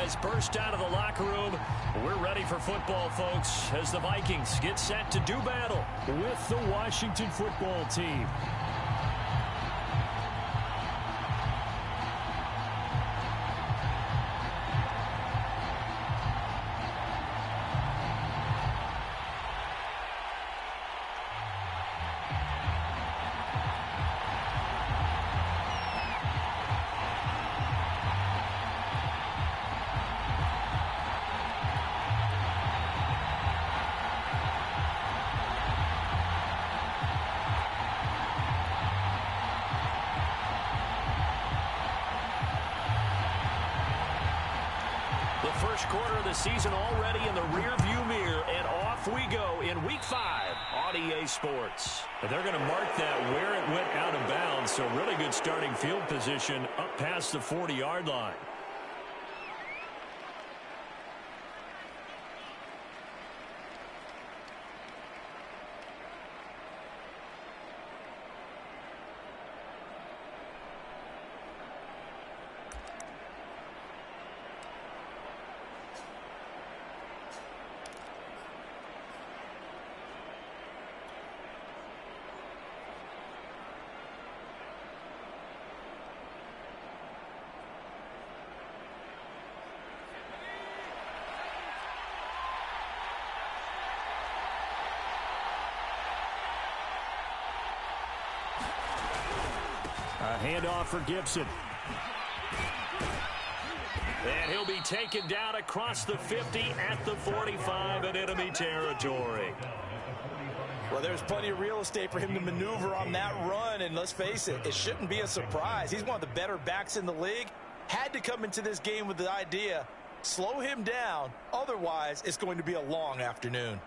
has burst out of the locker room. We're ready for football, folks, as the Vikings get set to do battle with the Washington football team. First quarter of the season already in the rearview mirror, and off we go in Week 5 on EA Sports. And they're going to mark that where it went out of bounds, so really good starting field position up past the 40-yard line. A handoff for Gibson. And he'll be taken down across the 50 at the 45 in enemy territory. Well, there's plenty of real estate for him to maneuver on that run, and let's face it, it shouldn't be a surprise. He's one of the better backs in the league. Had to come into this game with the idea, slow him down, otherwise it's going to be a long afternoon.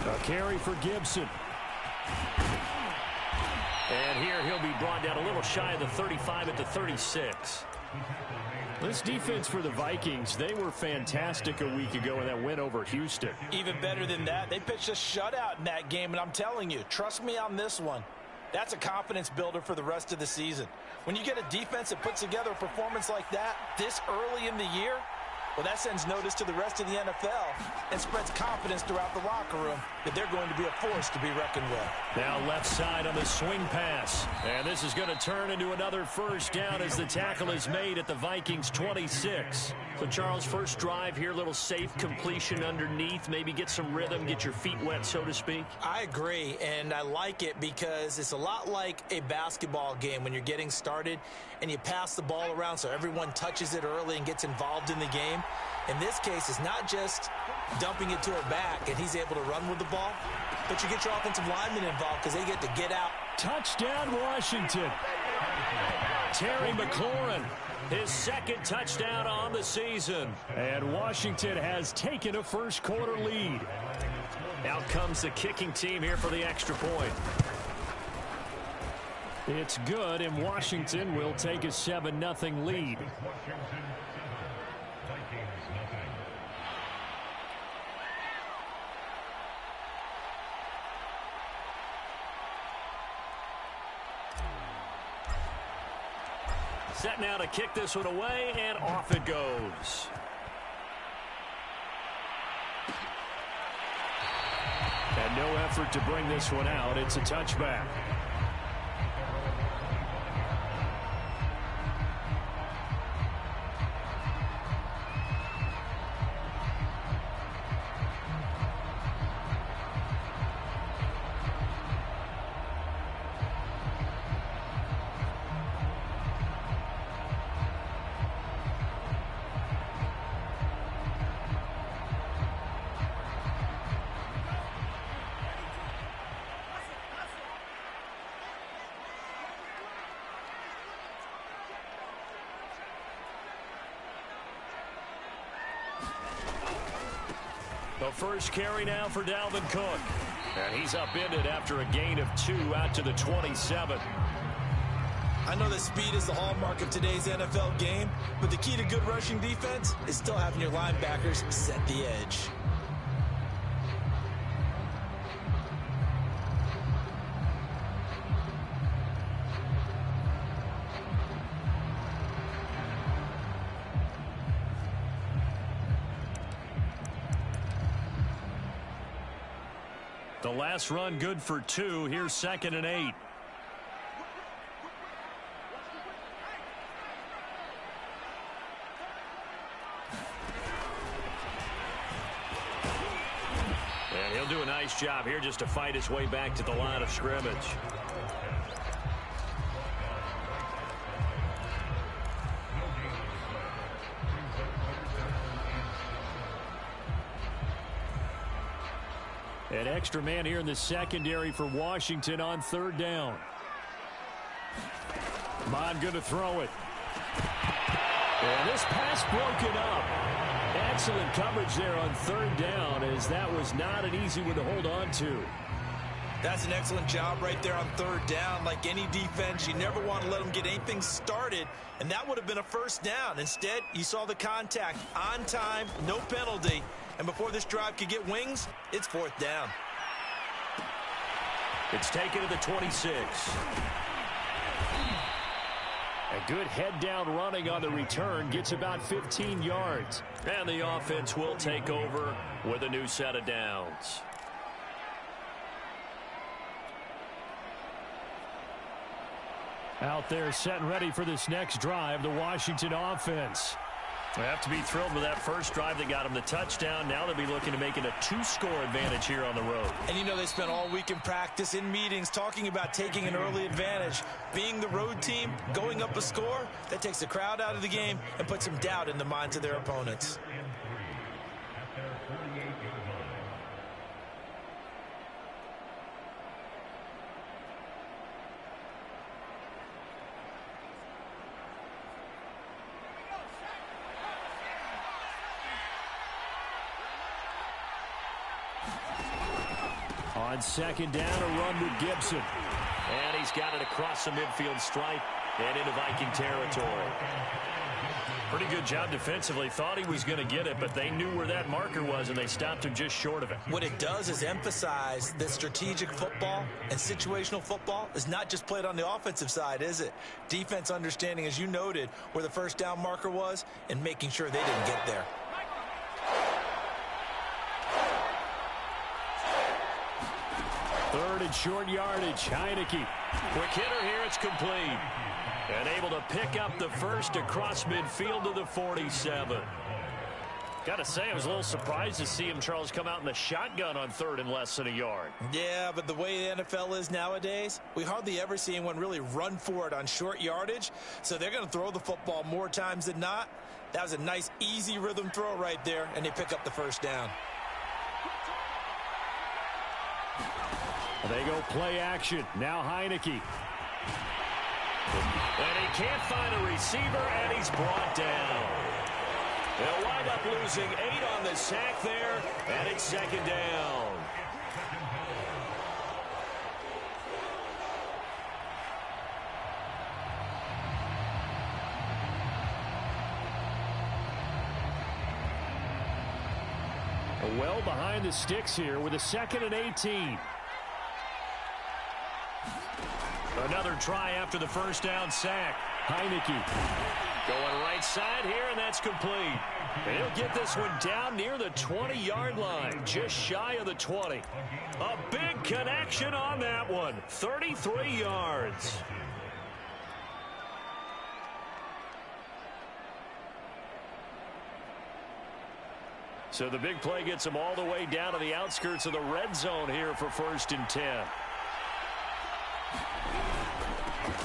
A carry for Gibson. And here he'll be brought down a little shy of the 35 at the 36. This defense for the Vikings, they were fantastic a week ago in that win over Houston. Even better than that, they pitched a shutout in that game, and I'm telling you, trust me on this one. That's a confidence builder for the rest of the season. When you get a defense that puts together a performance like that this early in the year, well, that sends notice to the rest of the NFL and spreads confidence throughout the locker room that they're going to be a force to be reckoned with. Now left side on the swing pass. And this is going to turn into another first down as the tackle is made at the Vikings 26. So, Charles, first drive here, little safe completion underneath. Maybe get some rhythm, get your feet wet, so to speak. I agree, and I like it because it's a lot like a basketball game when you're getting started and you pass the ball around so everyone touches it early and gets involved in the game. In this case, it's not just dumping it to a back and he's able to run with the ball, but you get your offensive linemen involved because they get to get out. Touchdown, Washington. Terry McLaurin, his second touchdown on the season. And Washington has taken a first quarter lead. Out comes the kicking team here for the extra point. It's good, and Washington will take a 7-0 lead. Set now to kick this one away, and off it goes. And no effort to bring this one out. It's a touchback. The first carry now for Dalvin Cook. And he's upended after a gain of 2 out to the 27. I know that speed is the hallmark of today's NFL game, but the key to good rushing defense is still having your linebackers set the edge. The last run good for 2. Here's 2nd and 8. And he'll do a nice job here just to fight his way back to the line of scrimmage. An extra man here in the secondary for Washington on 3rd down. Mond going to throw it. And this pass broken up. Excellent coverage there on 3rd down, as that was not an easy one to hold on to. That's an excellent job right there on 3rd down. Like any defense, you never want to let them get anything started, and that would have been a 1st down. Instead, you saw the contact on time, no penalty, and before this drive could get wings, it's 4th down. It's taken to the 26. A good head-down running on the return gets about 15 yards. And the offense will take over with a new set of downs. Out there set and ready for this next drive, the Washington offense. They have to be thrilled with that first drive that got them the touchdown. Now they'll be looking to make it a 2-score advantage here on the road. And you know they spent all week in practice, in meetings, talking about taking an early advantage. Being the road team, going up a score, that takes the crowd out of the game and puts some doubt in the minds of their opponents. On 2nd down, a run with Gibson. And he's got it across the midfield stripe and into Viking territory. Pretty good job defensively. Thought he was going to get it, but they knew where that marker was, and they stopped him just short of it. What it does is emphasize that strategic football and situational football is not just played on the offensive side, is it? Defense understanding, as you noted, where the 1st down marker was and making sure they didn't get there. Third and short yardage. Heineke. Quick hitter here. It's complete. And able to pick up the first across midfield to the 47. Got to say, I was a little surprised to see him, Charles, come out in the shotgun on 3rd and less than a yard. Yeah, but the way the NFL is nowadays, we hardly ever see anyone really run for it on short yardage. So they're going to throw the football more times than not. That was a nice, easy rhythm throw right there, and they pick up the 1st down. They go play action. Now Heineke. And he can't find a receiver, and he's brought down. They'll wind up losing 8 on the sack there, and it's 2nd down. Well behind the sticks here with a 2nd and 18. Another try after the 1st down sack. Heineke. Going right side here, and that's complete. And he'll get this one down near the 20-yard line, just shy of the 20. A big connection on that one, 33 yards. So the big play gets them all the way down to the outskirts of the red zone here for 1st and 10.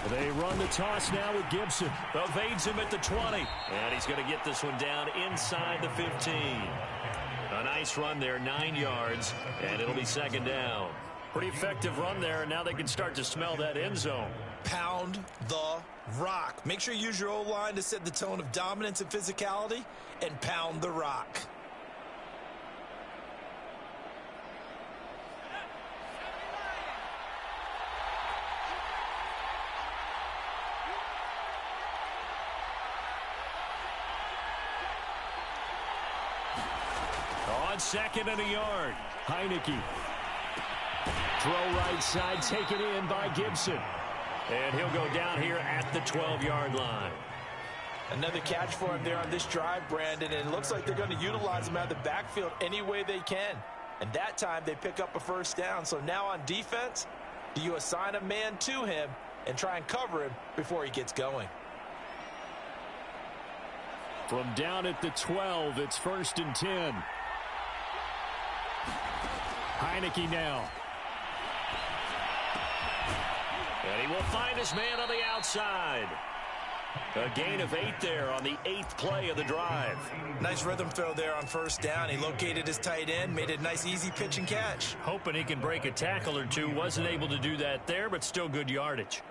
They run the toss now with Gibson. Evades him at the 20. And he's going to get this one down inside the 15. A nice run there, 9 yards, and it'll be 2nd down. Pretty effective run there, and now they can start to smell that end zone. Pound the rock. Make sure you use your O-line to set the tone of dominance and physicality, and pound the rock. On 2nd and a yard, Heineke. Throw right side, taken in by Gibson. And he'll go down here at the 12-yard line. Another catch for him there on this drive, Brandon, and it looks like they're going to utilize him out of the backfield any way they can. And that time they pick up a first down. So now on defense, do you assign a man to him and try and cover him before he gets going? From down at the 12, it's 1st and 10. Heineke now. And he will find his man on the outside. A gain of 8 there on the 8th play of the drive. Nice rhythm throw there on first down. He located his tight end, made it a nice easy pitch and catch. Hoping he can break a tackle or two. Wasn't able to do that there, but still good yardage.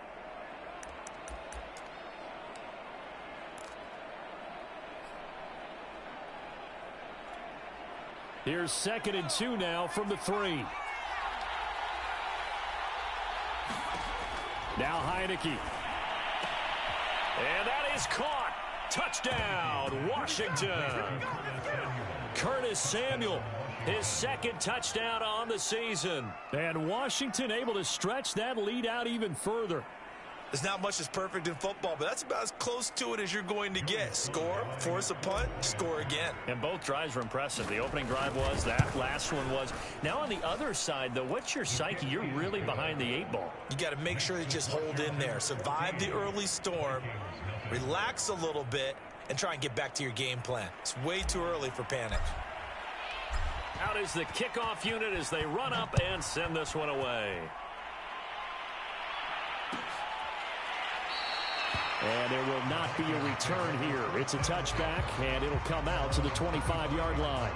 Here's 2nd and 2 now from the 3. Now Heineke. And that is caught. Touchdown, Washington. Curtis Samuel, his 2nd touchdown on the season. And Washington able to stretch that lead out even further. There's not much that's perfect in football, but that's about as close to it as you're going to get. Score, force a punt, score again. And both drives were impressive. The opening drive was, that last one was. Now on the other side, though, what's your psyche? You're really behind the 8 ball. You got to make sure you just hold in there. Survive the early storm, relax a little bit, and try and get back to your game plan. It's way too early for panic. Out is the kickoff unit as they run up and send this one away. And there will not be a return here. It's a touchback, and it'll come out to the 25-yard line.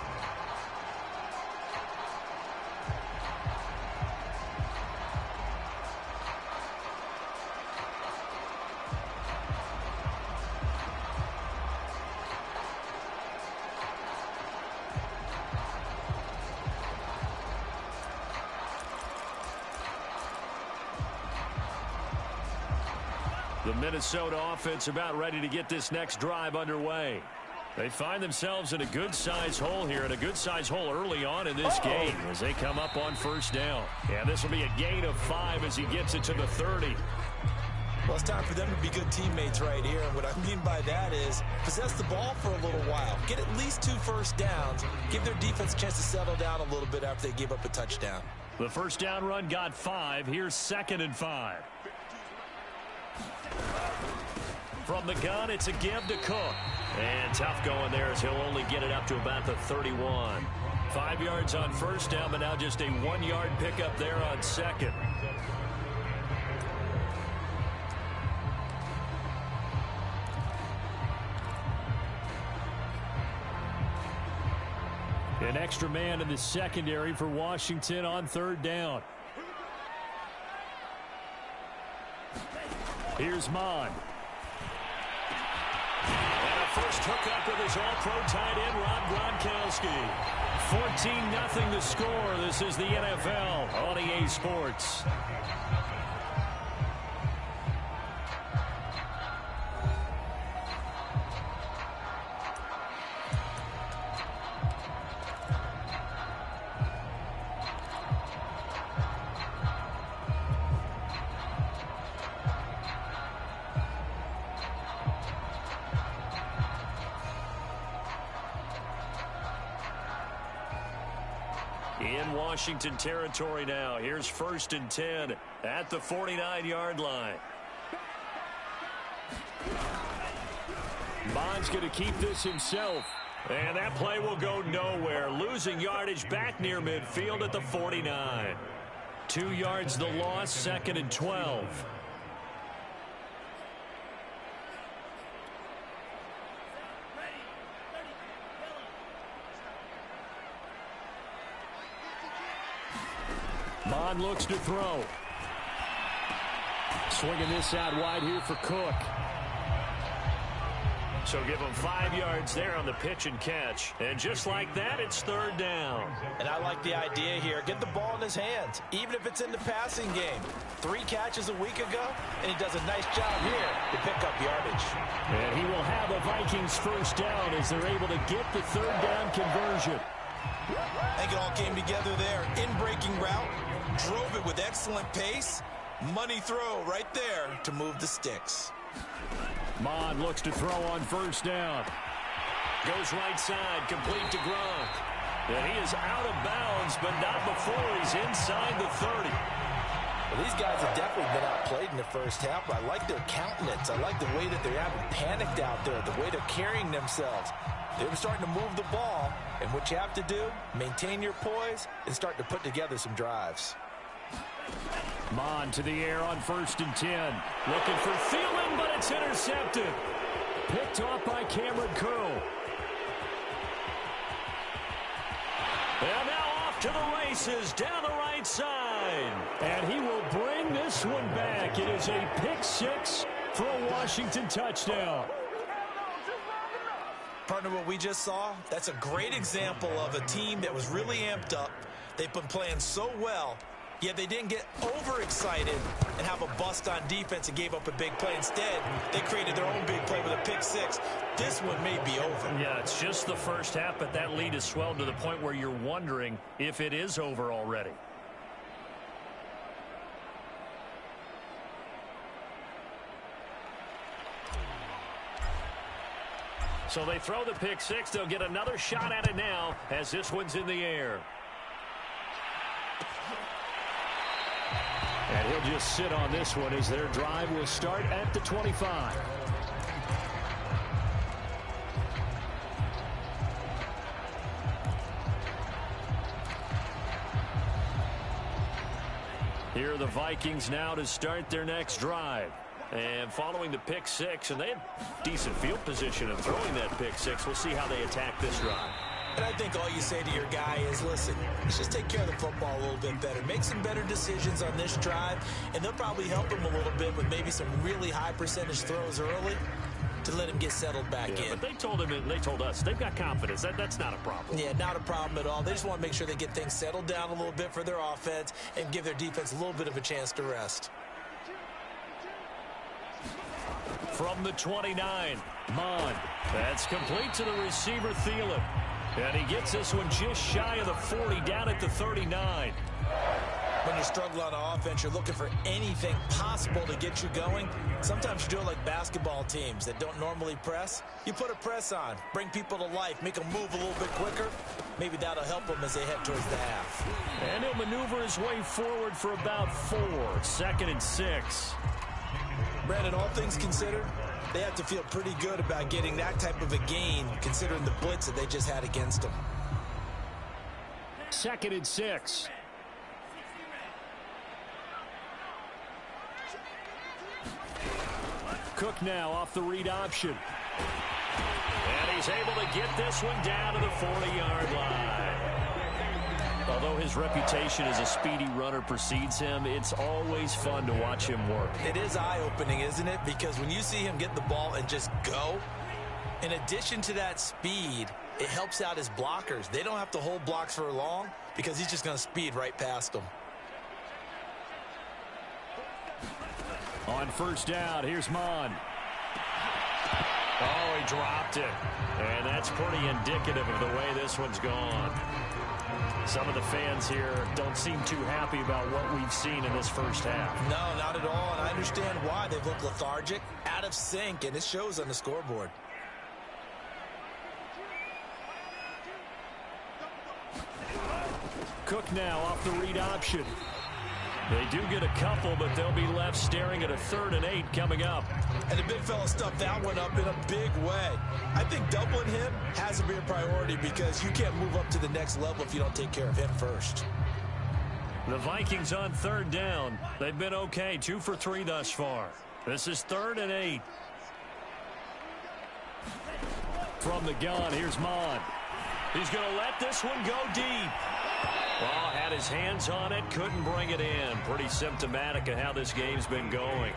The Minnesota offense about ready to get this next drive underway. They find themselves in a good-sized hole here, and a good-sized hole early on in this game as they come up on first down. And this will be a gain of 5 as he gets it to the 30. Well, it's time for them to be good teammates right here. And what I mean by that is possess the ball for a little while. Get at least 2 first downs. Give their defense a chance to settle down a little bit after they give up a touchdown. The first down run got 5. Here's 2nd and 5. From the gun, it's a give to Cook. And tough going there as he'll only get it up to about the 31. 5 yards on first down, but now just a 1-yard pickup there on 2nd. An extra man in the secondary for Washington on 3rd down. Here's Mond. And a first hookup with his all-pro tight end, Rob Gronkowski. 14-0 the score. This is the NFL on EA Sports. In Washington territory now. Here's 1st and 10 at the 49-yard line. Mond's going to keep this himself. And that play will go nowhere. Losing yardage back near midfield at the 49. 2 yards the loss, 2nd and 12. Mond looks to throw. Swinging this out wide here for Cook. So give him 5 yards there on the pitch and catch. And just like that, it's 3rd down. And I like the idea here. Get the ball in his hands, even if it's in the passing game. 3 catches a week ago, and he does a nice job here to pick up yardage. And he will have a Vikings first down as they're able to get the 3rd down conversion. I think it all came together there. In-breaking route, drove it with excellent pace. Money throw right there to move the sticks. Mond looks to throw on first down. Goes right side, complete to Gronk. And he is out of bounds, but not before he's inside the 30. Well, these guys have definitely been outplayed in the first half, but I like their countenance. I like the way that they're having panicked out there, the way they're carrying themselves. They're starting to move the ball, and what you have to do, maintain your poise and start to put together some drives. Mond to the air on 1st and 10. Looking for Thielen, but it's intercepted. Picked off by Cameron Curl. And now off to the races down the right side. And he will bring this one back. It is a pick six for a Washington touchdown. Partner, what we just saw, that's a great example of a team that was really amped up. They've been playing so well, yet they didn't get overexcited and have a bust on defense and gave up a big play. Instead, they created their own big play with a pick six. This one may be over. Yeah, it's just the first half, but that lead has swelled to the point where you're wondering if it is over already. So they throw the pick six. They'll get another shot at it now as this one's in the air. And he'll just sit on this one as their drive will start at the 25. Here are the Vikings now to start their next drive. And following the pick six, and they had decent field position of throwing that pick six. We'll see how they attack this drive. And I think all you say to your guy is, listen, let's just take care of the football a little bit better. Make some better decisions on this drive, and they'll probably help him a little bit with maybe some really high percentage throws early to let him get settled back in. But they told him, and they told us, they've got confidence. That's not a problem. Yeah, not a problem at all. They just want to make sure they get things settled down a little bit for their offense and give their defense a little bit of a chance to rest. From the 29, Mond. That's complete to the receiver, Thielen. And he gets this one just shy of the 40, down at the 39. When you struggle on offense, you're looking for anything possible to get you going. Sometimes you do it like basketball teams that don't normally press. You put a press on, bring people to life, make them move a little bit quicker. Maybe that'll help them as they head towards the half. And he'll maneuver his way forward for about 4. 2nd and 6. Brandon, all things considered, they have to feel pretty good about getting that type of a gain, considering the blitz that they just had against them. 2nd and 6. Cook now off the read option. And he's able to get this one down to the 40-yard line. Although his reputation as a speedy runner precedes him, it's always fun to watch him work. It is eye-opening, isn't it? Because when you see him get the ball and just go, in addition to that speed, it helps out his blockers. They don't have to hold blocks for long because he's just going to speed right past them. On 1st down, here's Mond. Oh, he dropped it. And that's pretty indicative of the way this one's gone. Some of the fans here don't seem too happy about what we've seen in this first half. No, not at all, and I understand why. They've looked lethargic, out of sync, and it shows on the scoreboard. Cook now off the read option. They do get a couple, but they'll be left staring at a 3rd and 8 coming up. And the big fella stuffed that one up in a big way. I think doubling him has to be a priority because you can't move up to the next level if you don't take care of him first. The Vikings on 3rd down. They've been okay, 2 for 3 thus far. This is 3rd and 8. From the gun, here's Mond. He's going to let this one go deep. Well, had his hands on it, couldn't bring it in. Pretty symptomatic of how this game's been going.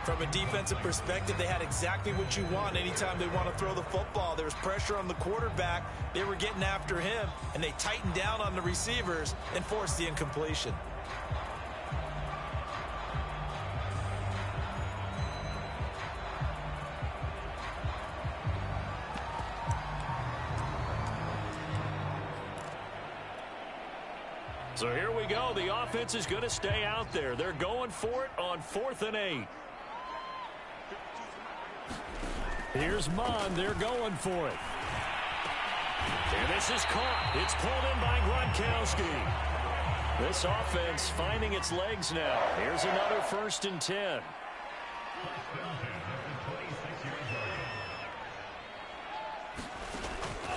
From a defensive perspective, they had exactly what you want anytime they want to throw the football. There was pressure on the quarterback. They were getting after him, and they tightened down on the receivers and forced the incompletion. So here we go. The offense is going to stay out there. They're going for it on 4th and 8. Here's Mond. They're going for it. And this is caught. It's pulled in by Gronkowski. This offense finding its legs now. Here's another 1st and 10.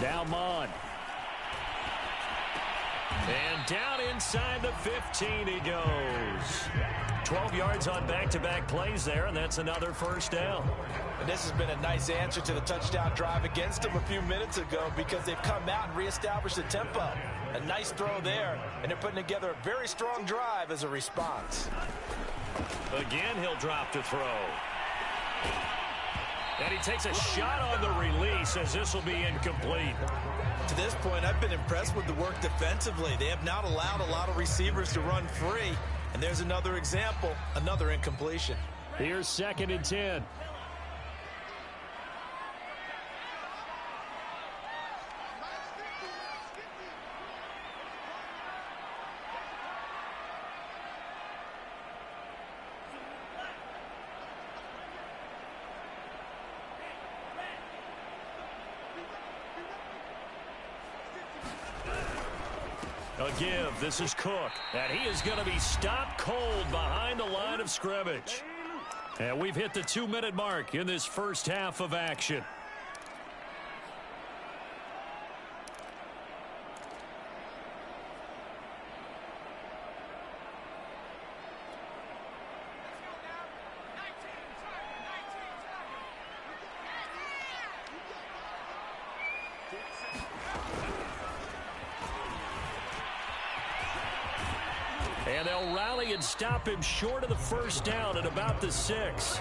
Now Mon. And down inside the 15 he goes. 12 yards on back-to-back plays there, and that's another 1st down. And this has been a nice answer to the touchdown drive against them a few minutes ago because they've come out and reestablished the tempo. A nice throw there, and they're putting together a very strong drive as a response. Again, he'll drop to throw. And he takes a shot on the release as this will be incomplete. To this point, I've been impressed with the work defensively. They have not allowed a lot of receivers to run free. And there's another example, another incompletion. Here's 2nd and 10. A give. This is Cook. And he is going to be stopped cold behind the line of scrimmage. And we've hit the 2-minute mark in this first half of action. And they'll rally and stop him short of the 1st down at about the 6.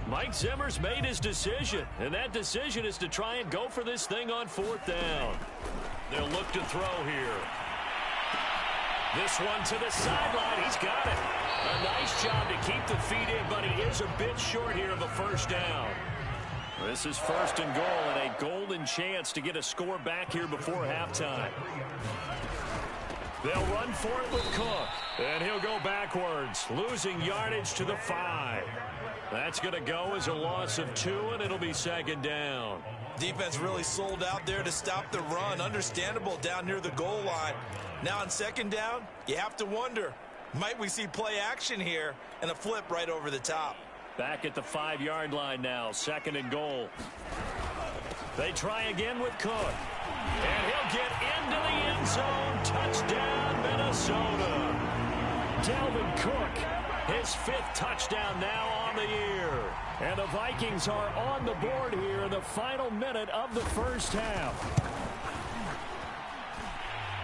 Mike Zimmer's made his decision, and that decision is to try and go for this thing on 4th down. They'll look to throw here. This one to the sideline. He's got it. A nice job to keep the feet in, but he is a bit short here of a 1st down. This is 1st and goal and a golden chance to get a score back here before halftime. They'll run for it with Cook, and he'll go backwards, losing yardage to the 5. That's going to go as a loss of 2, and it'll be 2nd down. Defense really sold out there to stop the run. Understandable down near the goal line. Now on 2nd down, you have to wonder, might we see play action here and a flip right over the top? Back at the 5-yard line now, 2nd and goal. They try again with Cook. And he'll get into the end zone. Touchdown, Minnesota. Dalvin Cook, his 5th touchdown now on the year. And the Vikings are on the board here in the final minute of the first half.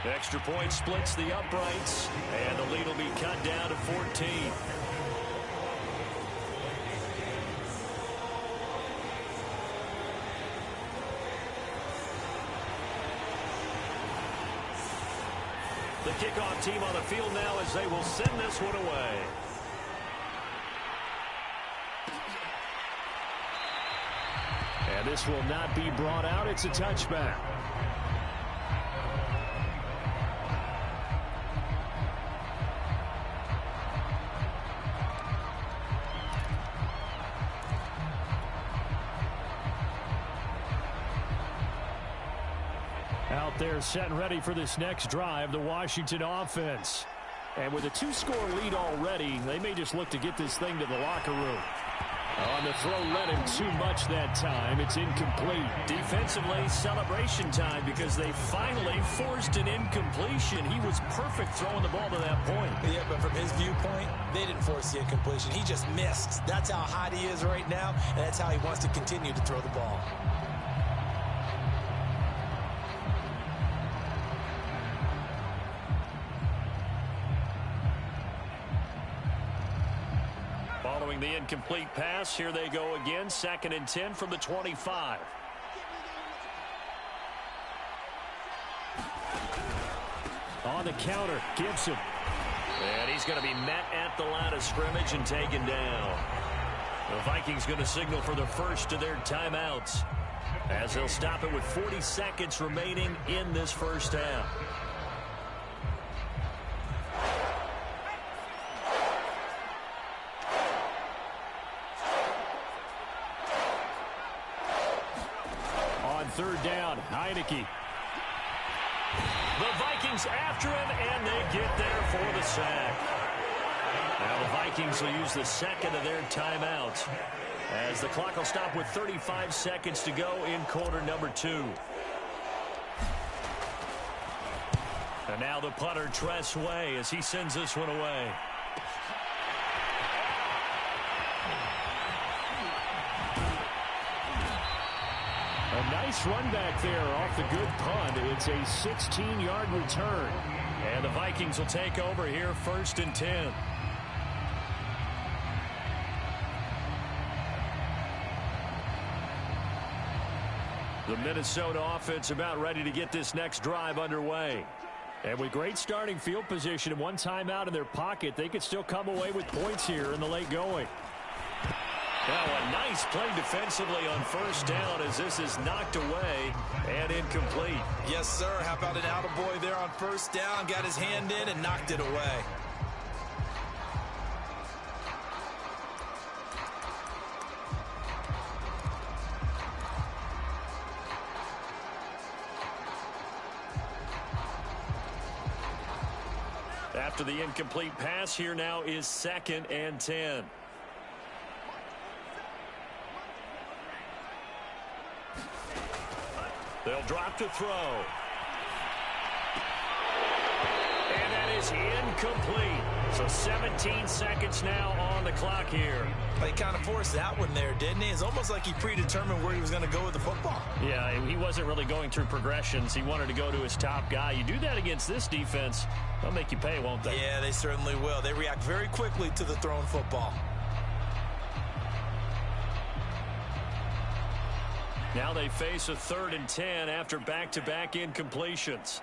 Extra point splits the uprights, and the lead will be cut down to 14. The kickoff team on the field now as they will send this one away. And this will not be brought out. It's a touchback. Out there set and ready for this next drive, the Washington offense. And with a 2-score lead already, they may just look to get this thing to the locker room. On the throw, led him too much that time. It's incomplete. Defensively, celebration time because they finally forced an incompletion. He was perfect throwing the ball to that point. Yeah, but from his viewpoint, they didn't force the incompletion. He just missed. That's how hot he is right now, and that's how he wants to continue to throw the ball. Following the incomplete pass, here they go again. 2nd and 10 from the 25. On the counter, Gibson. And he's going to be met at the line of scrimmage and taken down. The Vikings going to signal for the first of their timeouts as they'll stop it with 40 seconds remaining in this first half. third down. Heineke. The Vikings after him, and they get there for the sack. Now the Vikings will use the second of their timeouts as the clock will stop with 35 seconds to go in quarter number 2. And now the punter, Tress Way, as he sends this one away. A nice run back there off the good punt. It's a 16-yard return. And the Vikings will take over here, 1st and 10. The Minnesota offense about ready to get this next drive underway. And with great starting field position and one timeout in their pocket, they could still come away with points here in the late going. Now a nice play defensively on 1st down as this is knocked away and incomplete. Yes, sir. How about an attaboy there on 1st down? Got his hand in and knocked it away. After the incomplete pass, here now is 2nd and 10. They'll drop to throw. And that is incomplete. So 17 seconds now on the clock here. He kind of forced that one there, didn't he? It's almost like he predetermined where he was going to go with the football. Yeah, he wasn't really going through progressions. He wanted to go to his top guy. You do that against this defense, they'll make you pay, won't they? Yeah, they certainly will. They react very quickly to the thrown football. Now they face a 3rd and 10 after back-to-back incompletions.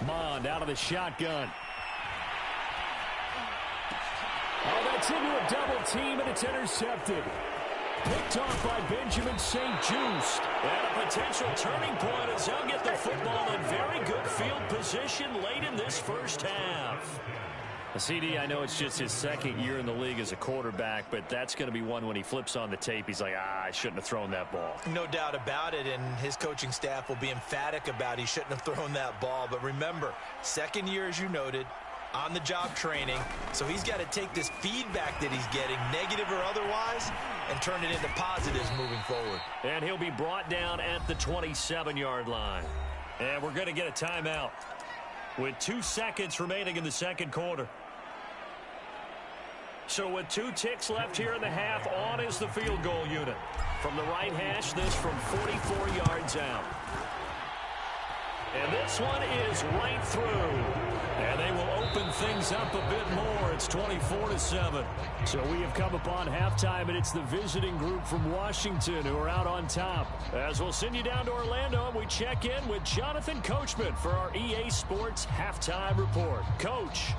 Mond out of the shotgun. Oh, that's into a double team, and it's intercepted. Picked off by Benjamin St-Juste. And a potential turning point as he'll get the football in very good field position late in this 1st half. CD, I know it's just his 2nd year in the league as a quarterback, but that's going to be one when he flips on the tape. He's like, I shouldn't have thrown that ball. No doubt about it, and his coaching staff will be emphatic about he shouldn't have thrown that ball. But remember, 2nd year, as you noted, on-the-job training, so he's got to take this feedback that he's getting, negative or otherwise, and turn it into positives moving forward. And he'll be brought down at the 27-yard line. And we're going to get a timeout with 2 seconds remaining in the 2nd quarter. So with 2 ticks left here in the half, on is the field goal unit. From the right hash, this from 44 yards out. And this one is right through. And they will open things up a bit more. It's 24-7. So we have come upon halftime, and it's the visiting group from Washington who are out on top. As we'll send you down to Orlando, and we check in with Jonathan Coachman for our EA Sports Halftime Report. Coach.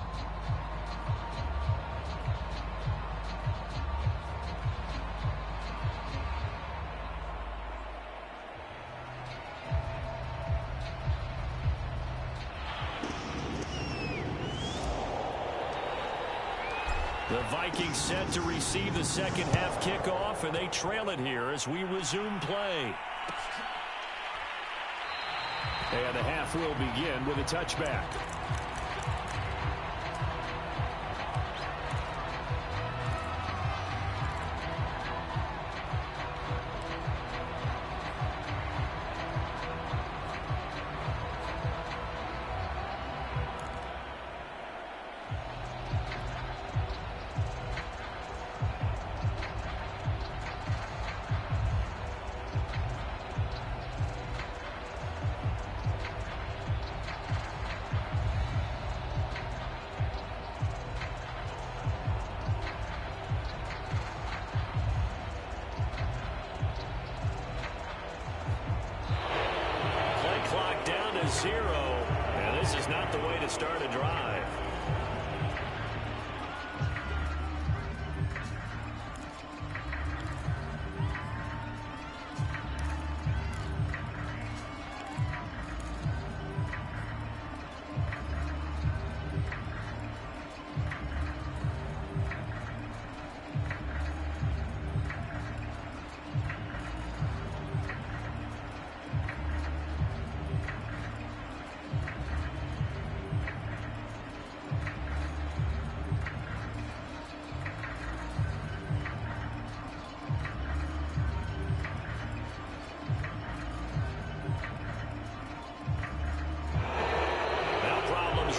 The Vikings set to receive the 2nd half kickoff, and they trail it here as we resume play. And the half will begin with a touchback. And this is not the way to start a drive.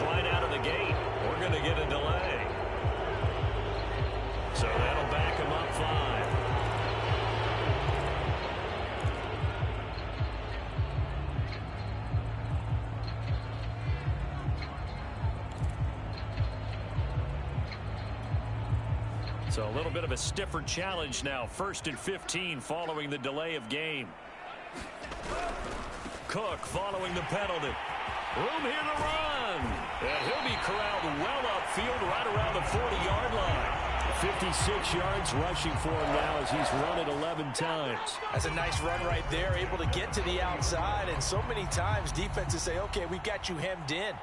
right out of the gate. We're going to get a delay. So that'll back him up 5. So a little bit of a stiffer challenge now. 1st and 15 following the delay of game. Cook following the penalty. Room here to run. And he'll be corralled well upfield right around the 40-yard line. 56 yards rushing for him now as he's run it 11 times. That's a nice run right there, able to get to the outside. And so many times defenses say, okay, we got you hemmed in.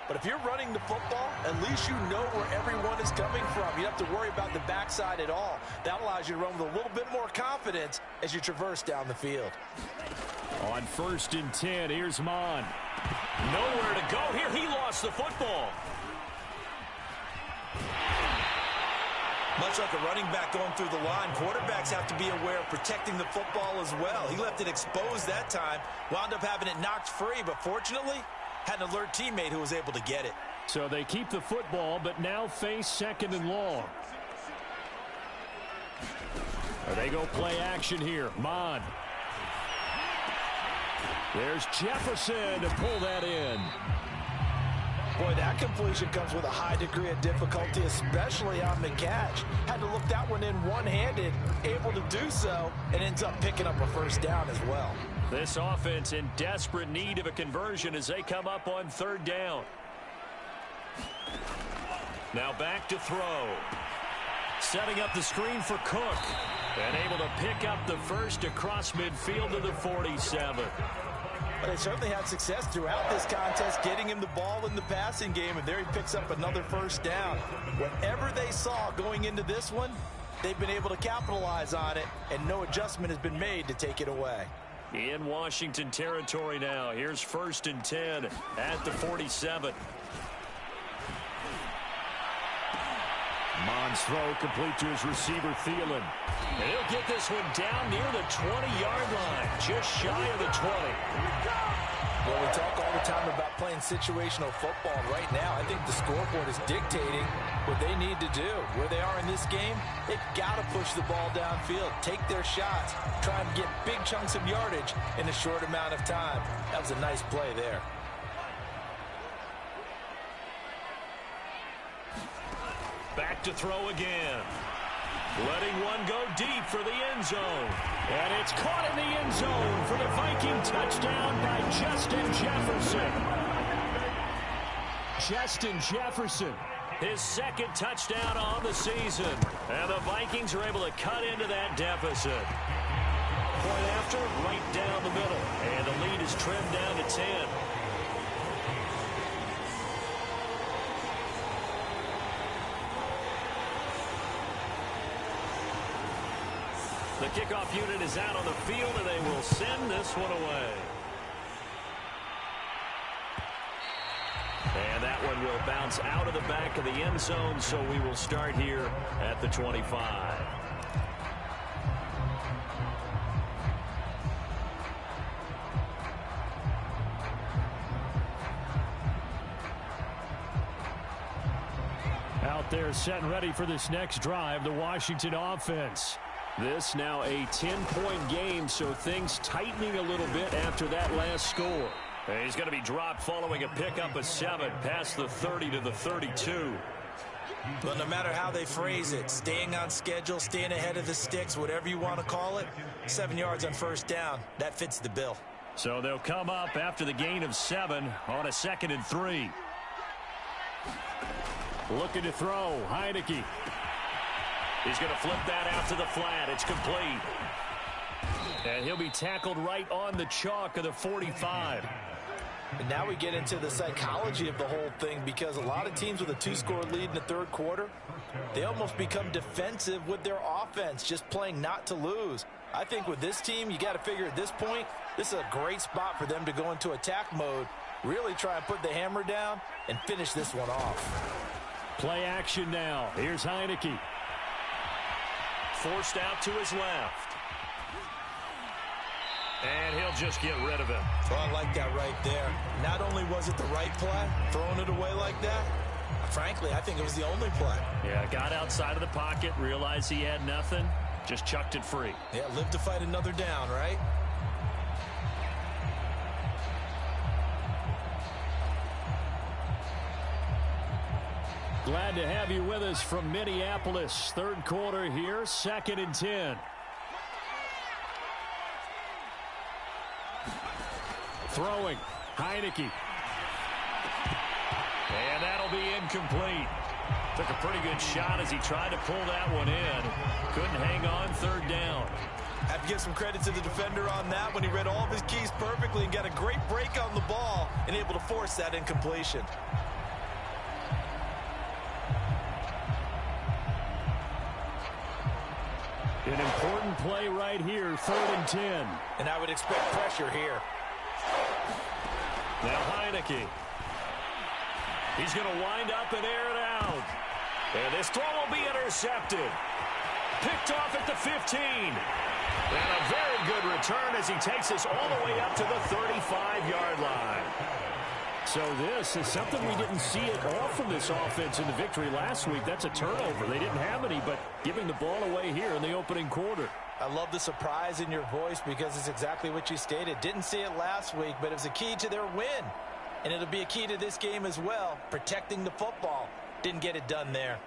But if you're running the football, at least you know where everyone is coming from. You don't have to worry about the backside at all. That allows you to run with a little bit more confidence as you traverse down the field. On 1st and 10, here's Mon. Nowhere to go here. He lost the football. Much like a running back going through the line, quarterbacks have to be aware of protecting the football as well. He left it exposed that time, wound up having it knocked free, but fortunately, had an alert teammate who was able to get it. So they keep the football, but now face 2nd and long. They go play action here. Mon. There's Jefferson to pull that in. Boy, that completion comes with a high degree of difficulty, especially on the catch. Had to look that one in one-handed, able to do so, and ends up picking up a 1st down as well. This offense in desperate need of a conversion as they come up on 3rd down. Now back to throw. Setting up the screen for Cook. And able to pick up the 1st across midfield to the 47. But they certainly had success throughout this contest, getting him the ball in the passing game, and there he picks up another 1st down. Whatever they saw going into this one, they've been able to capitalize on it, and no adjustment has been made to take it away. In Washington territory now. Here's 1st and 10 at the 47. Mon's throw complete to his receiver, Thielen. And he'll get this one down near the 20-yard line, just shy of the 20. Well, we talk all the time about playing situational football. Right now, I think the scoreboard is dictating what they need to do. Where they are in this game, they've got to push the ball downfield, take their shots, try and get big chunks of yardage in a short amount of time. That was a nice play there. Back to throw again. Letting one go deep for the end zone. And it's caught in the end zone for the Viking touchdown by Justin Jefferson. Justin Jefferson, his 2nd touchdown on the season. And the Vikings are able to cut into that deficit. Point after, right down the middle. And the lead is trimmed down to 10. The kickoff unit is out on the field, and they will send this one away. And that one will bounce out of the back of the end zone, so we will start here at the 25. Out there set and ready for this next drive, the Washington offense. This now a 10-point game, so things tightening a little bit after that last score. And he's going to be dropped following a pickup of 7 past the 30 to the 32. But no matter how they phrase it, staying on schedule, staying ahead of the sticks, whatever you want to call it, 7 yards on 1st down, that fits the bill. So they'll come up after the gain of 7 on a 2nd and 3. Looking to throw, Heineke. He's going to flip that out to the flat. It's complete. And he'll be tackled right on the chalk of the 45. And now we get into the psychology of the whole thing, because a lot of teams with a 2-score lead in the 3rd quarter, they almost become defensive with their offense, just playing not to lose. I think with this team, you got to figure at this point, this is a great spot for them to go into attack mode, really try and put the hammer down and finish this one off. Play action now. Here's Heineke. Forced out to his left. And he'll just get rid of it. Oh, I like that right there. Not only was it the right play, throwing it away like that, frankly, I think it was the only play. Yeah, got outside of the pocket, realized he had nothing, just chucked it free. Yeah, live to fight another down, right? Glad to have you with us from Minneapolis. Third quarter here, 2nd and 10. Throwing, Heineke. And that'll be incomplete. Took a pretty good shot as he tried to pull that one in. Couldn't hang on, 3rd down. Have to give some credit to the defender on that when he read all of his keys perfectly and got a great break on the ball and able to force that incompletion. An important play right here, 3rd and 10. And I would expect pressure here. Now Heineke. He's going to wind up and air it out. And this throw will be intercepted. Picked off at the 15. And a very good return as he takes us all the way up to the 35-yard line. So this is something we didn't see at all from this offense in the victory last week. That's a turnover. They didn't have any, but giving the ball away here in the opening quarter. I love the surprise in your voice because it's exactly what you stated. Didn't see it last week, but it was a key to their win. And it'll be a key to this game as well, protecting the football. Didn't get it done there.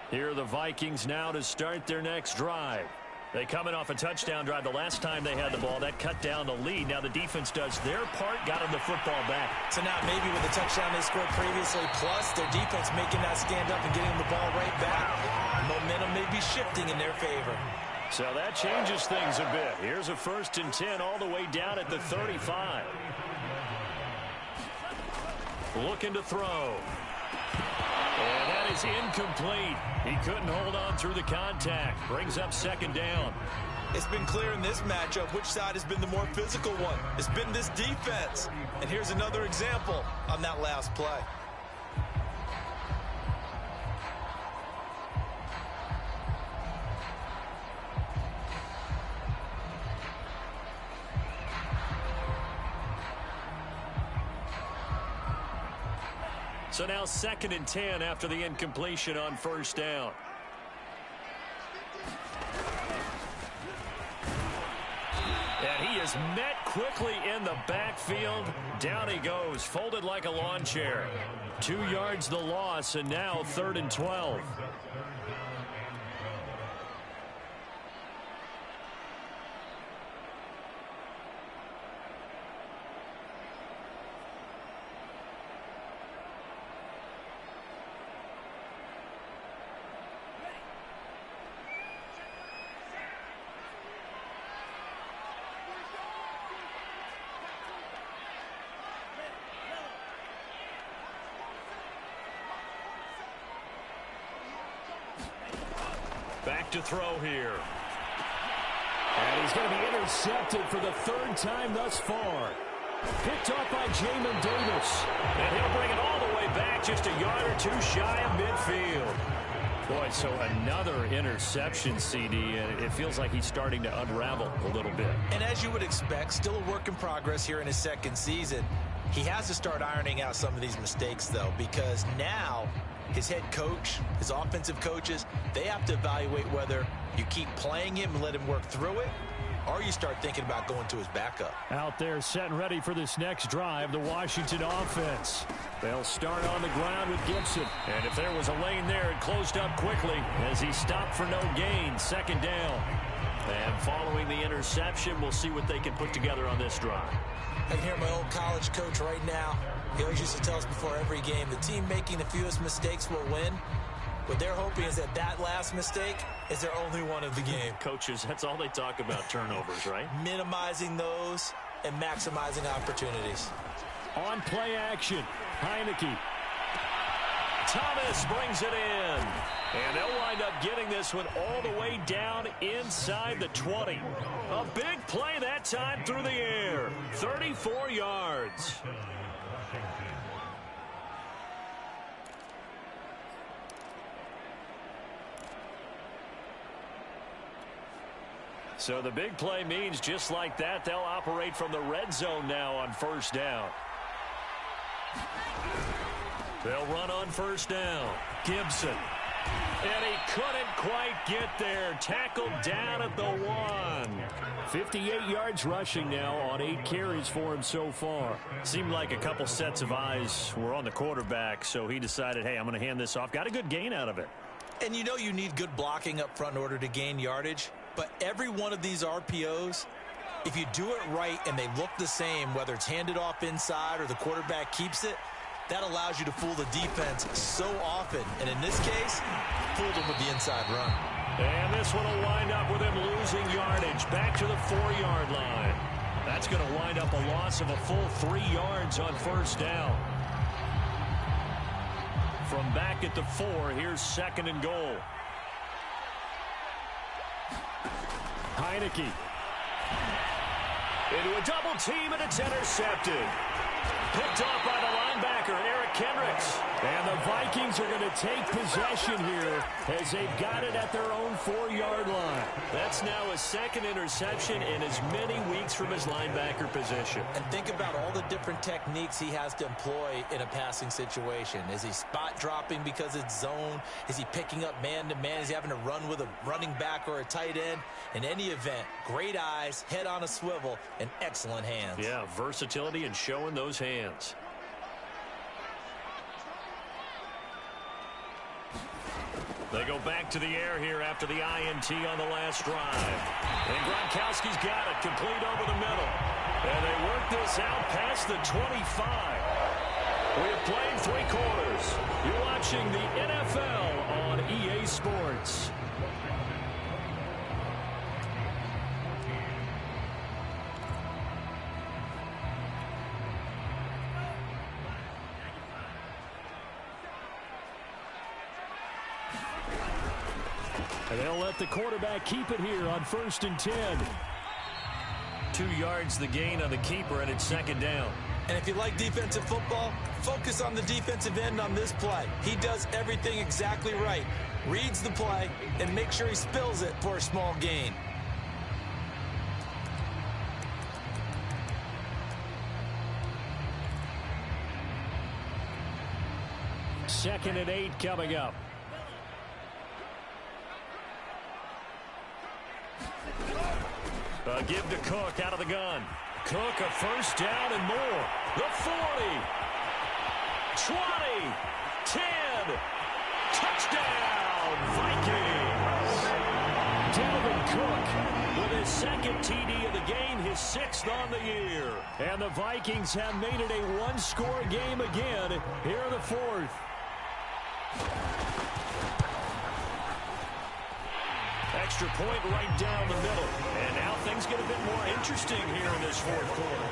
Here are the Vikings now to start their next drive. They come in off a touchdown drive the last time they had the ball. That cut down the lead. Now the defense does their part, got them the football back. So now maybe with the touchdown they scored previously, plus their defense making that stand up and getting the ball right back, momentum may be shifting in their favor. So that changes things a bit. Here's a 1st and 10 all the way down at the 35. Looking to throw. And that is incomplete. He couldn't hold on through the contact. Brings up 2nd down. It's been clear in this matchup which side has been the more physical one. It's been this defense. And here's another example on that last play. So now 2nd and 10 after the incompletion on 1st down. And he is met quickly in the backfield. Down he goes, folded like a lawn chair. 2 yards the loss, and now 3rd and 12. Back to throw here. And he's going to be intercepted for the 3rd time thus far. Picked off by Jamin Davis. And he'll bring it all the way back just a yard or 2 shy of midfield. Boy, so another interception, CD, and it feels like he's starting to unravel a little bit. And as you would expect, still a work in progress here in his 2nd season. He has to start ironing out some of these mistakes, though, because now his head coach, his offensive coaches, they have to evaluate whether you keep playing him and let him work through it, or you start thinking about going to his backup. Out there set and ready for this next drive, the Washington offense. They'll start on the ground with Gibson. And if there was a lane there, it closed up quickly as he stopped for no gain. 2nd down. And following the interception, we'll see what they can put together on this drive. I can hear my old college coach right now. He always used to tell us before every game, the team making the fewest mistakes will win. What they're hoping is that that last mistake is their only one of the game. Coaches, that's all they talk about, turnovers, right? Minimizing those and maximizing opportunities. On play action, Heineke. Thomas brings it in. And they'll wind up getting this one all the way down inside the 20. A big play that time through the air. 34 yards. So the big play means just like that, they'll operate from the red zone now on first down. They'll run on first down. Gibson. And he couldn't quite get there. Tackled down at the 1. 58 yards rushing now on 8 carries for him so far. Seemed like a couple sets of eyes were on the quarterback, so he decided, hey, I'm going to hand this off. Got a good gain out of it. And you know you need good blocking up front in order to gain yardage. But every one of these RPOs, if you do it right and they look the same, whether it's handed off inside or the quarterback keeps it, that allows you to fool the defense so often. And in this case, fooled them with the inside run. And this one will wind up with him losing yardage back to the 4-yard line. That's going to wind up a loss of a full 3 yards on first down. From back at the 4, here's 2nd and goal. Heineke. Into a double team, and it's intercepted. Picked off by the linebacker, Eric Kendricks. And the Vikings are going to take possession here as they've got it at their own 4-yard line. That's now a 2nd interception in as many weeks from his linebacker position. And think about all the different techniques he has to employ in a passing situation. Is he spot dropping because it's zone? Is he picking up man-to-man? Is he having to run with a running back or a tight end? In any event, great eyes, head on a swivel, and excellent hands. Yeah, versatility and showing those hands. They go back to the air here after the INT on the last drive. And Gronkowski's got it, complete over the middle. And they work this out past the 25. We have played 3 quarters. You're watching the NFL on EA Sports. And they'll let the quarterback keep it here on 1st and 10. 2 yards the gain on the keeper, and it's 2nd down. And if you like defensive football, focus on the defensive end on this play. He does everything exactly right. Reads the play and make sure he spills it for a small gain. Second and 8 coming up. Give to Cook out of the gun. Cook, a first down and more. The 40. 20. 10. Touchdown, Vikings. Dalvin Cook with his 2nd TD of the game, his 6th on the year. And the Vikings have made it a 1-score game again here in the 4th. Extra point right down the middle. And now things get a bit more interesting here in this 4th quarter.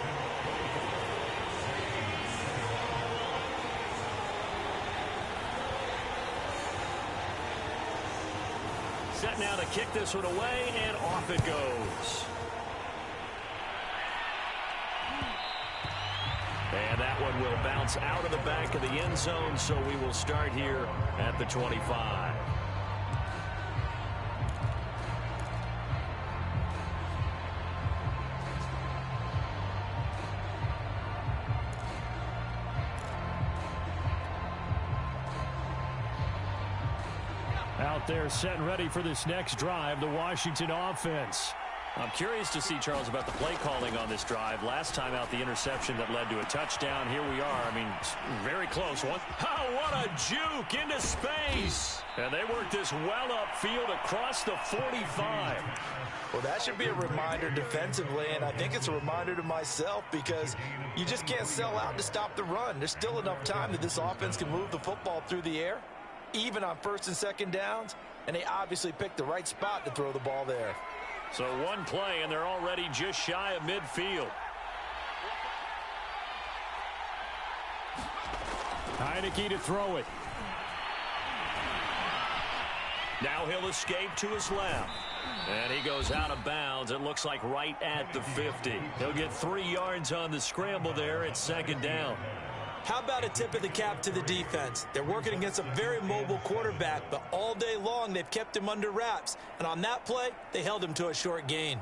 Set now to kick this one away, and off it goes. And that one will bounce out of the back of the end zone, so we will start here at the 25. Out there set and ready for this next drive, the Washington offense. I'm curious to see, Charles, about the play calling on this drive. Last time out, the interception that led to a touchdown. Here we are. I mean, very close. Oh, what a juke into space. And they work this well upfield across the 45. Well, that should be a reminder defensively, and I think it's a reminder to myself because you just can't sell out to stop the run. There's still enough time that this offense can move the football through the air, even on 1st and 2nd downs, and they obviously picked the right spot to throw the ball there. So one play, and they're already just shy of midfield. Heineke to throw it. Now he'll escape to his left. And he goes out of bounds. It looks like right at the 50. He'll get 3 yards on the scramble there. It's 2nd down. How about a tip of the cap to the defense? They're working against a very mobile quarterback, but all day long they've kept him under wraps. And on that play, they held him to a short gain.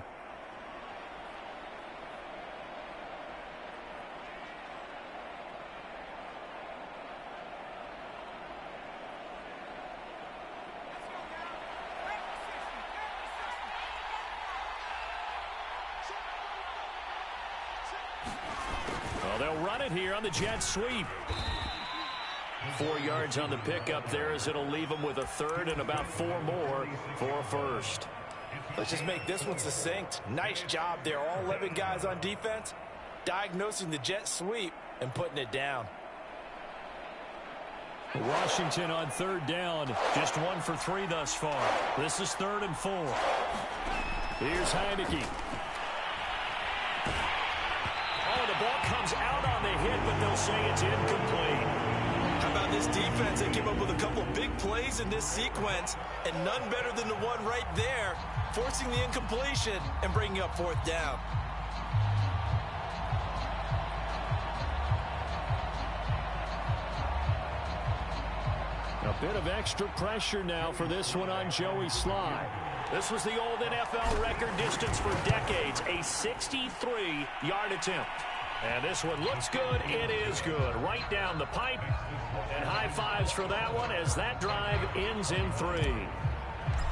They'll run it here on the jet sweep. 4 yards on the pickup there as it'll leave them with a third and about 4 more for a first. Let's just make this one succinct. Nice job there. All 11 guys on defense diagnosing the jet sweep and putting it down. Washington on third down. Just 1 for 3 thus far. This is 3rd and 4. Here's Heineke. The ball comes out on the hit, but they'll say it's incomplete. How about this defense? They came up with a couple of big plays in this sequence, and none better than the one right there, forcing the incompletion and bringing up 4th down. A bit of extra pressure now for this one on Joey Slye. This was the old NFL record distance for decades, a 63-yard attempt. And this one looks good. It is good. Right down the pipe. And high fives for that one as that drive ends in 3.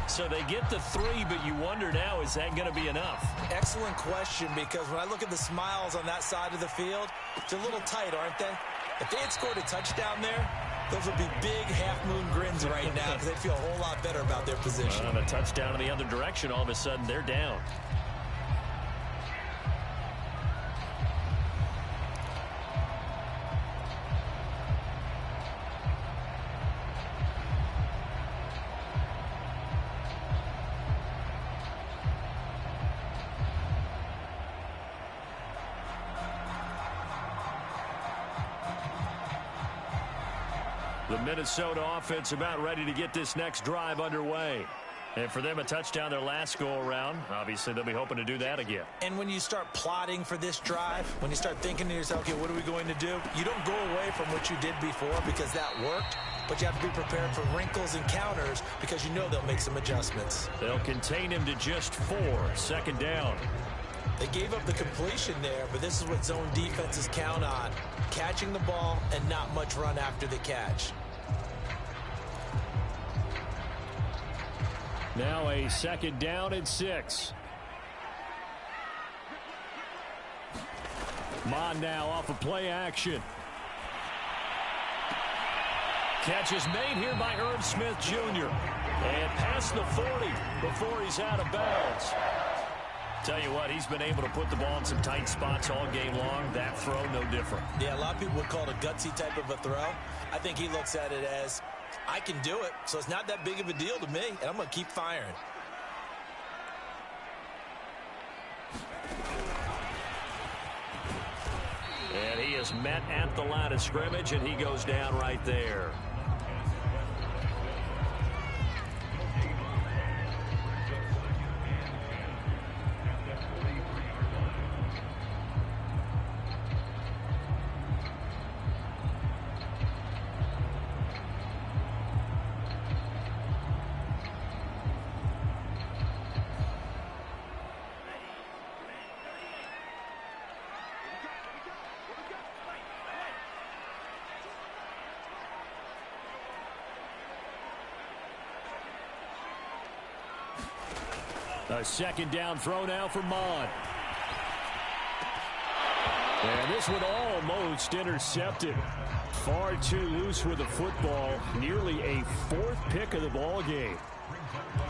So they get the 3, but you wonder now, is that going to be enough? Excellent question, because when I look at the smiles on that side of the field, it's a little tight, aren't they? If they had scored a touchdown there, those would be big half-moon grins right now because they'd feel a whole lot better about their position. On a touchdown in the other direction, all of a sudden they're down. The Minnesota offense about ready to get this next drive underway. And for them, a touchdown their last go-around. Obviously, they'll be hoping to do that again. And when you start plotting for this drive, when you start thinking to yourself, okay, what are we going to do? You don't go away from what you did before because that worked, but you have to be prepared for wrinkles and counters because you know they'll make some adjustments. They'll contain him to just 4. 2nd down. They gave up the completion there, but this is what zone defenses count on. Catching the ball and not much run after the catch. Now a 2nd down and 6. Mond now off of play action. Catch is made here by Irv Smith Jr. And past the 40 before he's out of bounds. Tell you what, he's been able to put the ball in some tight spots all game long. That throw, no different. Yeah, a lot of people would call it a gutsy type of a throw. I think he looks at it as, I can do it, so it's not that big of a deal to me, and I'm going to keep firing. And he is met at the line of scrimmage, and he goes down right there. A 2nd down throw now for Mond. And this one almost intercepted. Far too loose with the football. Nearly a 4th pick of the ball game.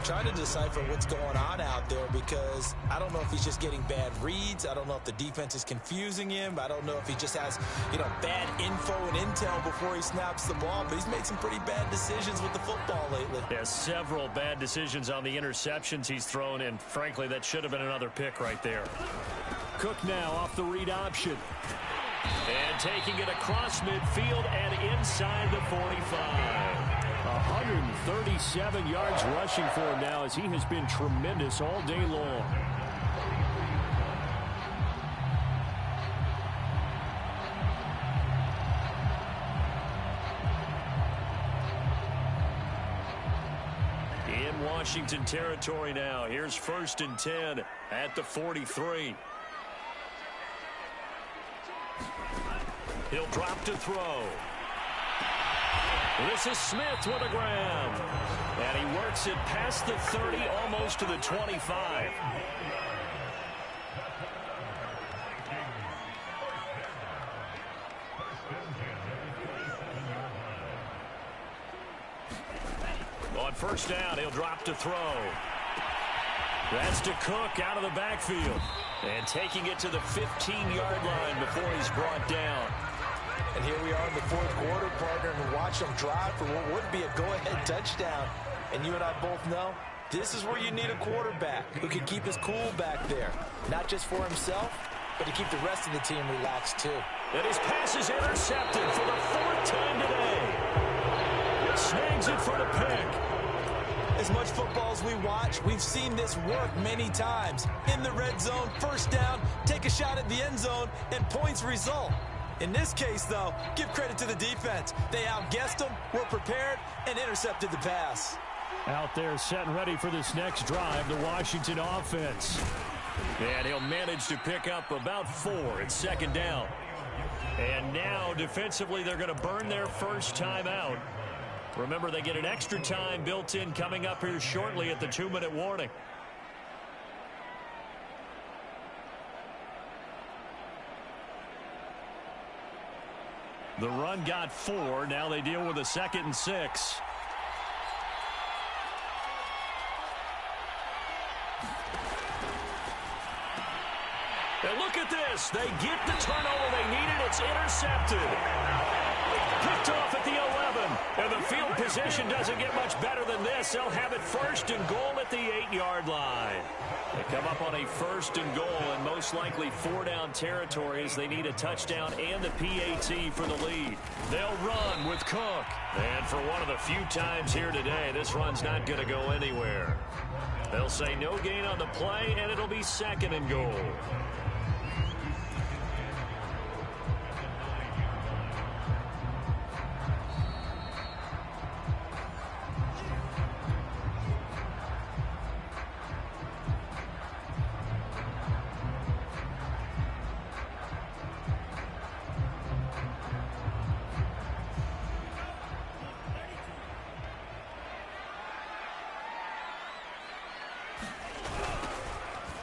Trying to decipher what's going on out there because I don't know if he's just getting bad reads. I don't know if the defense is confusing him. I don't know if he just has, bad info and intel before he snaps the ball. But he's made some pretty bad decisions with the football lately. Yeah, several bad decisions on the interceptions he's thrown, and frankly, that should have been another pick right there. Cook now off the read option. And taking it across midfield and inside the 45. 137 yards rushing for him now as he has been tremendous all day long. In Washington territory now. Here's 1st and 10 at the 43. He'll drop to throw. This is Smith with a grab. And he works it past the 30, almost to the 25. On 1st down, he'll drop to throw. That's to Cook out of the backfield. And taking it to the 15-yard line before he's brought down. And here we are in the 4th quarter, partner, and watch them drive for what would be a go-ahead touchdown. And you and I both know this is where you need a quarterback who can keep his cool back there. Not just for himself, but to keep the rest of the team relaxed, too. And his pass is intercepted for the 4th time today. Snags it for the pick. As much football as we watch, we've seen this work many times. In the red zone, 1st down, take a shot at the end zone, and points result. In this case, though, give credit to the defense. They outguessed them, were prepared, and intercepted the pass. Out there set and ready for this next drive, the Washington offense. And he'll manage to pick up about 4 at 2nd down. And now, defensively, they're going to burn their first time out. Remember, they get an extra time built in coming up here shortly at the 2-minute warning. The run got 4. Now they deal with a 2nd and 6. And look at this. They get the turnover they needed. It's intercepted. Picked off at the 11. And the field position doesn't get much better than this. They'll have it 1st and goal at the 8-yard line. They come up on a 1st and goal and most likely 4-down territory as they need a touchdown and the PAT for the lead. They'll run with Cook. And for one of the few times here today, this run's not going to go anywhere. They'll say no gain on the play, and it'll be 2nd and goal.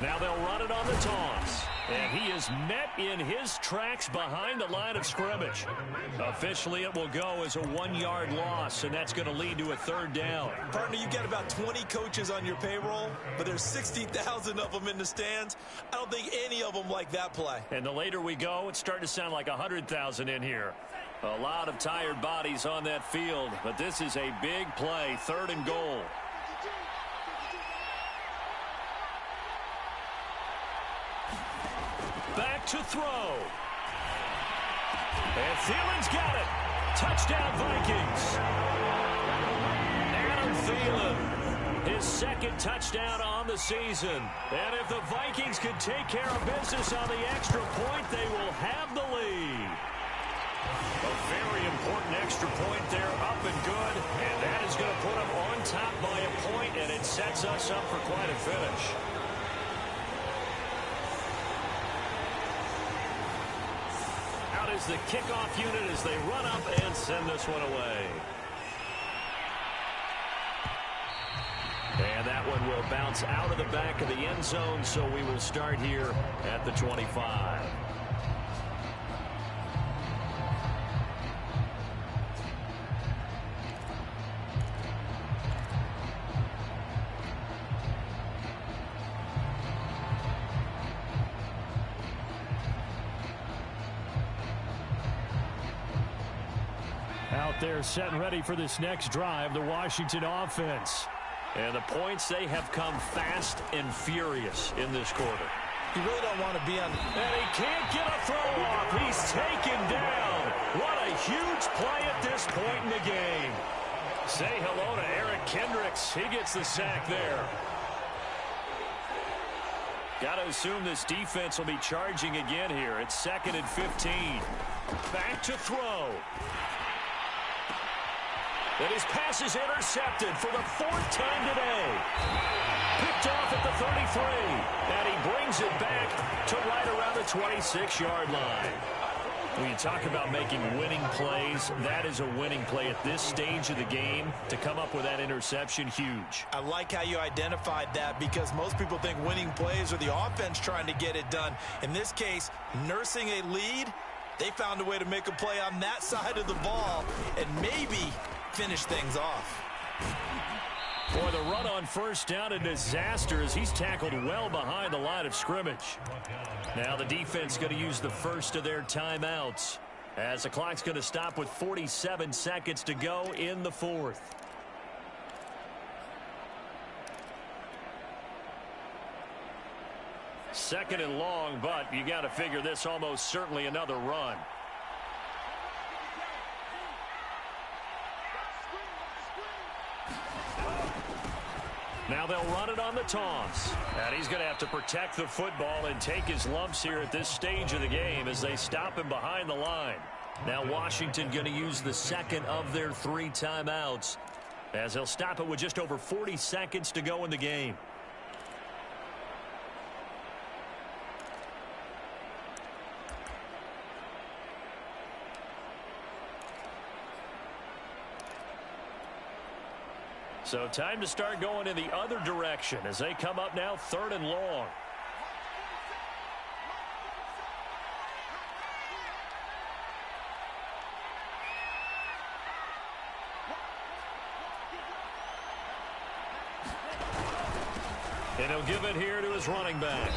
Now they'll run it on the toss. And he is met in his tracks behind the line of scrimmage. Officially, it will go as a 1-yard loss, and that's going to lead to a 3rd down. Partner, you got about 20 coaches on your payroll, but there's 60,000 of them in the stands. I don't think any of them like that play. And the later we go, it's starting to sound like 100,000 in here. A lot of tired bodies on that field, but this is a big play, 3rd and goal. Back to throw. And Thielen's got it. Touchdown, Vikings. Adam Thielen, his 2nd touchdown on the season. And if the Vikings can take care of business on the extra point, they will have the lead. A very important extra point there, up and good. And that is going to put them on top by a point, and it sets us up for quite a finish. Is the kickoff unit as they run up and send this one away. And that one will bounce out of the back of the end zone, so we will start here at the 25. Out there set and ready for this next drive, the Washington offense. And the points, they have come fast and furious in this quarter. You really don't want to be on. And he can't get a throw off. He's taken down. What a huge play at this point in the game. Say hello to Eric Kendricks. He gets the sack there. Got to assume this defense will be charging again here. It's 2nd and 15. Back to throw. And his pass is intercepted for the 4th time today. Picked off at the 33. And he brings it back to right around the 26-yard line. When you talk about making winning plays, that is a winning play at this stage of the game. To come up with that interception, huge. I like how you identified that, because most people think winning plays are the offense trying to get it done. In this case, nursing a lead, they found a way to make a play on that side of the ball and maybe finish things off. Boy, the run on first down, a disaster as he's tackled well behind the line of scrimmage. Now the defense going to use the first of their timeouts as the clock's going to stop with 47 seconds to go in the 4th. Second and long, but you got to figure this almost certainly another run. Now they'll run it on the toss. And he's going to have to protect the football and take his lumps here at this stage of the game as they stop him behind the line. Now Washington going to use the second of their 3 timeouts as they'll stop it with just over 40 seconds to go in the game. So time to start going in the other direction as they come up now 3rd and long. And he'll give it here to his running back.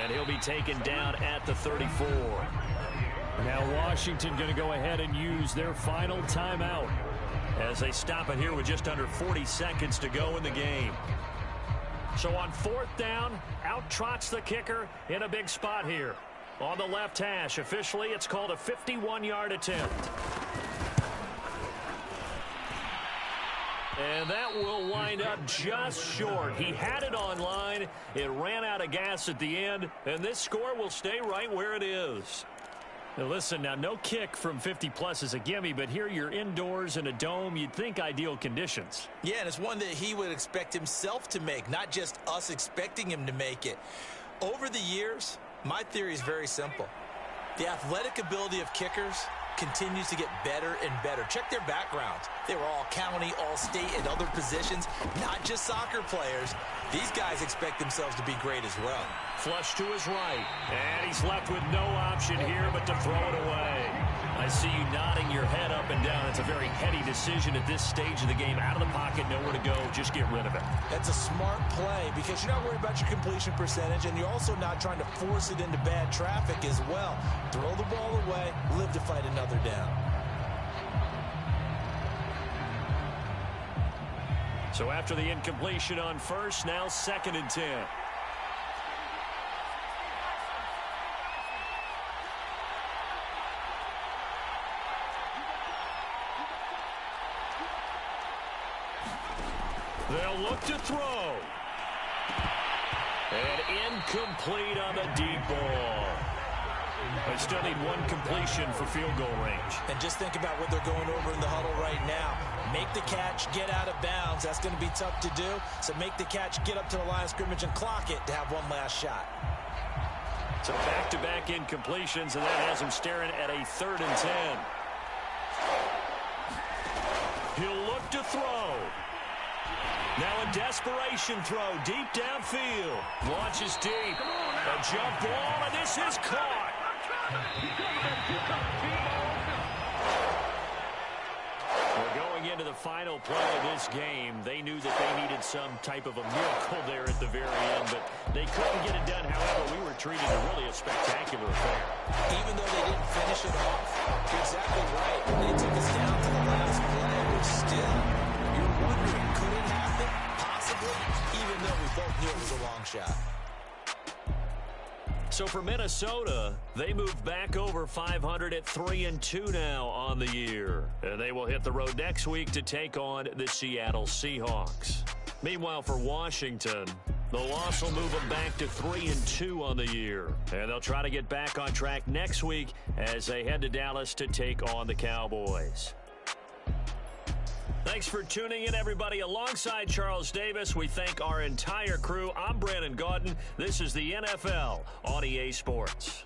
And he'll be taken down at the 34. Now Washington going to go ahead and use their final timeout as they stop it here with just under 40 seconds to go in the game. So on 4th down, out trots the kicker in a big spot here. On the left hash, officially it's called a 51-yard attempt. And that will wind up just short. He had it on line. It ran out of gas at the end, and this score will stay right where it is. Now listen, now no kick from 50-plus is a gimme, but here you're indoors in a dome. You'd think ideal conditions. Yeah, and it's one that he would expect himself to make, not just us expecting him to make it. Over the years, my theory is very simple. The athletic ability of kickers continues to get better and better. Check their backgrounds. They were all county, all state, and other positions, not just soccer players. These guys expect themselves to be great as well. Flush to his right, and he's left with no option here but to throw it away. I see you nodding your head up and down. It's a very heady decision at this stage of the game. Out of the pocket, nowhere to go, just get rid of it. That's a smart play because you're not worried about your completion percentage, and you're also not trying to force it into bad traffic as well. Throw the ball away, live to fight another down. So after the incompletion on first, now 2nd and 10. They'll look to throw. And incomplete on the deep ball. They still need one completion for field goal range. And just think about what they're going over in the huddle right now. Make the catch, get out of bounds. That's going to be tough to do. So make the catch, get up to the line of scrimmage, and clock it to have one last shot. So back-to-back incompletions, and that has him staring at a 3rd and 10. He'll look to throw. Now a desperation throw deep downfield. Launches deep. A jump ball, and this is caught. We're going into the final play of this game. They knew that they needed some type of a miracle there at the very end, but they couldn't get it done. However, we were treated to really a spectacular affair. Even though they didn't finish it off, you're exactly right. They took us down to the last play, which still, you're wondering, could it happen? Possibly, even though we both knew it was a long shot. So for Minnesota, they move back over 500 at 3-2 now on the year. And they will hit the road next week to take on the Seattle Seahawks. Meanwhile, for Washington, the loss will move them back to 3-2 on the year. And they'll try to get back on track next week as they head to Dallas to take on the Cowboys. Thanks for tuning in, everybody. Alongside Charles Davis, we thank our entire crew. I'm Brandon Gaudin. This is the NFL on EA Sports.